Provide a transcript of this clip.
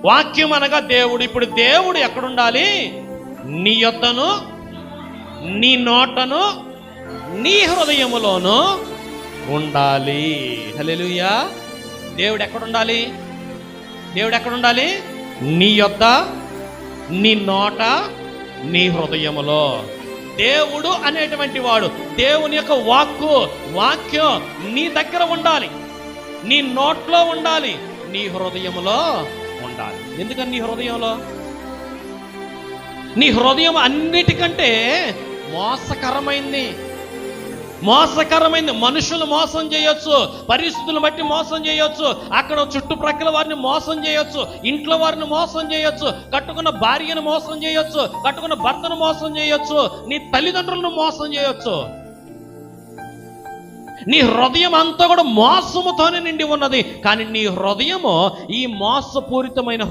వాక్యం అనగా దేవుడు. ఇప్పుడు దేవుడు ఎక్కడుండాలి? నీ యొద్దను, నీ నోటను, నీ హృదయములోను ఉండాలి. హల్లెలూయా. దేవుడు ఎక్కడుండాలి? దేవుడు ఎక్కడుండాలి? నీ యొద్ద, నీ నోట, నీ హృదయములో. దేవుడు అనేటువంటి వాడు, దేవుని యొక్క వాక్యం నీ దగ్గర ఉండాలి, నీ నోట్లో ఉండాలి, నీ హృదయములో ఉండాలి. ఎందుకని నీ హృదయంలో? నీ హృదయం అన్నిటికంటే మోసకరమైంది. మనుషులు మోసం చేయొచ్చు, పరిస్థితులను బట్టి మోసం చేయొచ్చు, అక్కడ చుట్టుప్రక్కల వారిని మోసం చేయొచ్చు, ఇంట్లో వారిని మోసం చేయొచ్చు, కట్టుకున్న భార్యను మోసం చేయొచ్చు, కట్టుకున్న భర్తను మోసం చేయొచ్చు, నీ తల్లిదండ్రులను మోసం చేయొచ్చు. నీ హృదయం అంతా కూడా మోసముతోనే నిండి ఉన్నది. కానీ నీ హృదయము ఈ మోసపూరితమైన